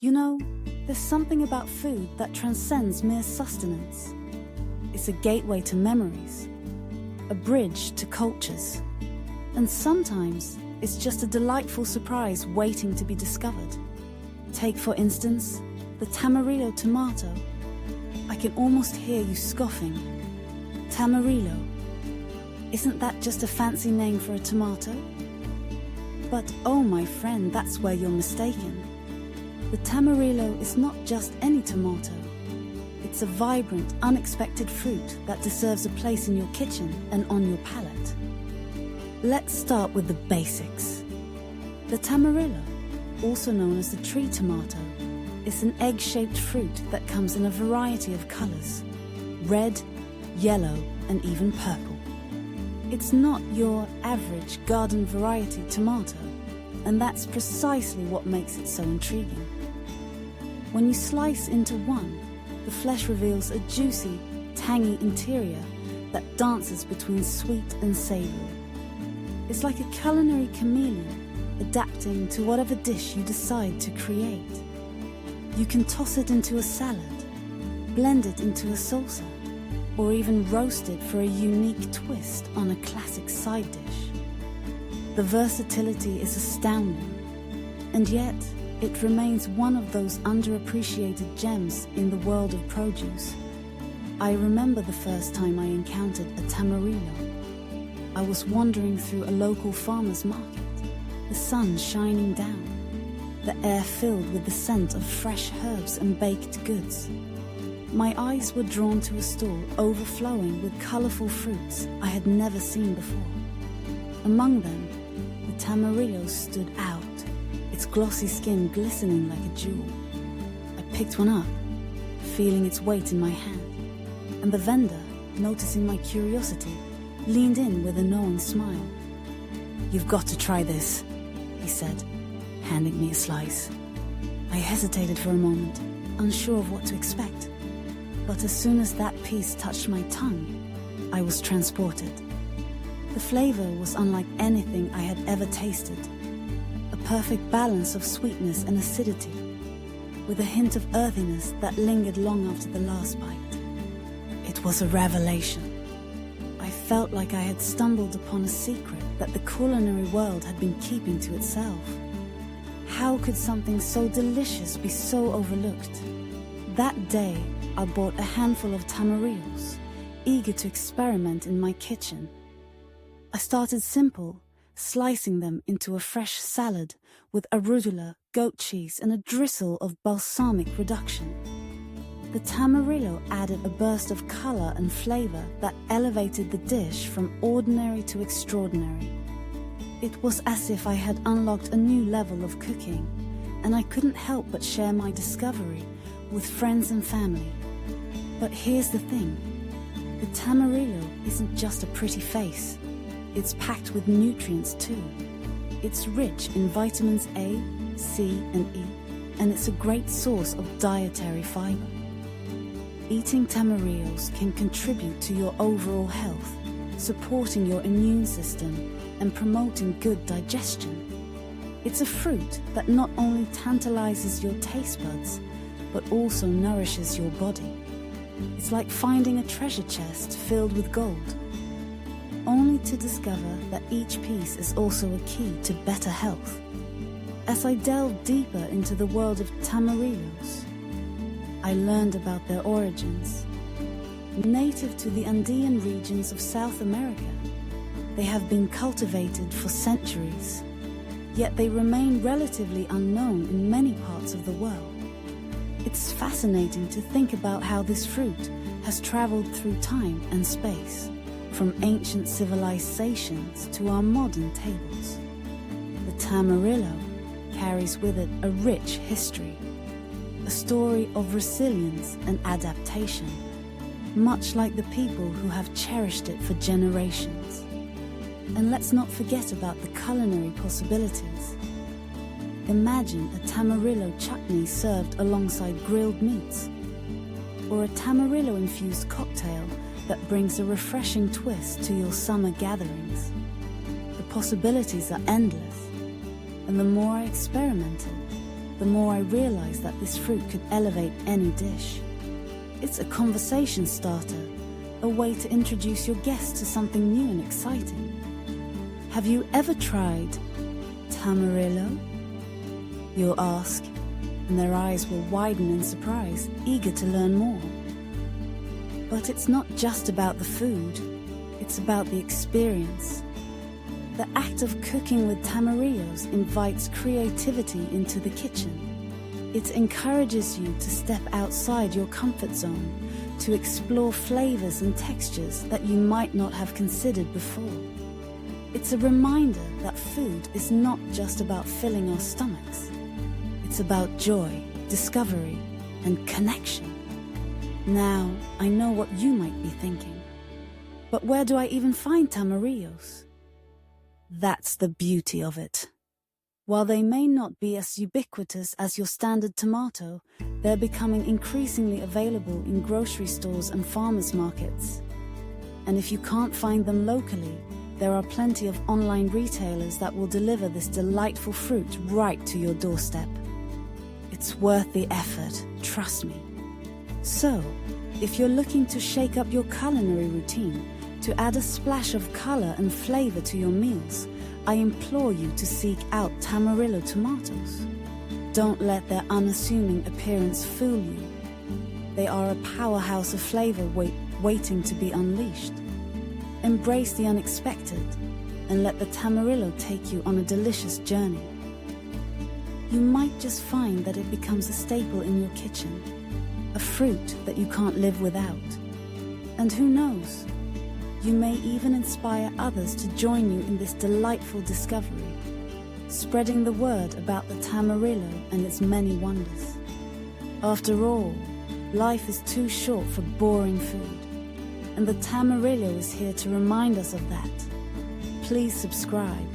You know, there's something about food that transcends mere sustenance. It's a gateway to memories, a bridge to cultures, and sometimes it's just a delightful surprise waiting to be discovered. Take, for instance, the Tamarillo tomato. I can almost hear you scoffing. Tamarillo. Isn't that just a fancy name for a tomato? But oh my friend, that's where you're mistaken. The Tamarillo is not just any tomato. It's a vibrant, unexpected fruit that deserves a place in your kitchen and on your palate. Let's start with the basics. The Tamarillo, also known as the tree tomato, is an egg-shaped fruit that comes in a variety of colors: red, yellow, and even purple. It's not your average garden variety tomato, and that's precisely what makes it so intriguing. When you slice into one, the flesh reveals a juicy, tangy interior that dances between sweet and savory. It's like a culinary chameleon, adapting to whatever dish you decide to create. You can toss it into a salad, blend it into a salsa, or even roast it for a unique twist on a classic side dish. The versatility is astounding, and yet it remains one of those underappreciated gems in the world of produce. I remember the first time I encountered a Tamarillo. I was wandering through a local farmer's market, the sun shining down, the air filled with the scent of fresh herbs and baked goods. My eyes were drawn to a stall overflowing with colorful fruits I had never seen before. Among them, the Tamarillo stood out, its glossy skin glistening like a jewel. I picked one up, feeling its weight in my hand, and the vendor, noticing my curiosity, leaned in with a knowing smile. "You've got to try this," he said, handing me a slice. I hesitated for a moment, unsure of what to expect. But as soon as that piece touched my tongue, I was transported. The flavor was unlike anything I had ever tasted. A perfect balance of sweetness and acidity, with a hint of earthiness that lingered long after the last bite. It was a revelation. I felt like I had stumbled upon a secret that the culinary world had been keeping to itself. How could something so delicious be so overlooked? That day, I bought a handful of Tamarillos, eager to experiment in my kitchen. I started simple, slicing them into a fresh salad with arugula, goat cheese, and a drizzle of balsamic reduction. The Tamarillo added a burst of color and flavor that elevated the dish from ordinary to extraordinary. It was as if I had unlocked a new level of cooking, and I couldn't help but share my discovery with friends and family. But here's the thing, the Tamarillo isn't just a pretty face. It's packed with nutrients too. It's rich in vitamins A, C, and E, and it's a great source of dietary fiber. Eating Tamarillos can contribute to your overall health, supporting your immune system and promoting good digestion. It's a fruit that not only tantalizes your taste buds, but also nourishes your body. It's like finding a treasure chest filled with gold, only to discover that each piece is also a key to better health. As I delved deeper into the world of Tamarillos, I learned about their origins. Native to the Andean regions of South America, they have been cultivated for centuries, yet they remain relatively unknown in many parts of the world. It's fascinating to think about how this fruit has traveled through time and space, from ancient civilizations to our modern tables. The Tamarillo carries with it a rich history, a story of resilience and adaptation, much like the people who have cherished it for generations. And let's not forget about the culinary possibilities. Imagine a Tamarillo chutney served alongside grilled meats, or a Tamarillo-infused cocktail that brings a refreshing twist to your summer gatherings. The possibilities are endless, and the more I experimented, the more I realize that this fruit could elevate any dish. It's a conversation starter, a way to introduce your guests to something new and exciting. Have you ever tried Tamarillo? You'll ask, and their eyes will widen in surprise, eager to learn more. But it's not just about the food, it's about the experience. The act of cooking with tamarillos invites creativity into the kitchen. It encourages you to step outside your comfort zone, to explore flavors and textures that you might not have considered before. It's a reminder that food is not just about filling our stomachs. It's about joy, discovery, and connection. Now, I know what you might be thinking. But where do I even find tamarillos? That's the beauty of it. While they may not be as ubiquitous as your standard tomato, they're becoming increasingly available in grocery stores and farmers markets. And if you can't find them locally, there are plenty of online retailers that will deliver this delightful fruit right to your doorstep. It's worth the effort, trust me. So, if you're looking to shake up your culinary routine, to add a splash of color and flavor to your meals, I implore you to seek out Tamarillo tomatoes. Don't let their unassuming appearance fool you. They are a powerhouse of flavor waiting to be unleashed. Embrace the unexpected and let the Tamarillo take you on a delicious journey. You might just find that it becomes a staple in your kitchen, a fruit that you can't live without. And who knows? You may even inspire others to join you in this delightful discovery, spreading the word about the Tamarillo and its many wonders. After all, life is too short for boring food, and the Tamarillo is here to remind us of that. Please subscribe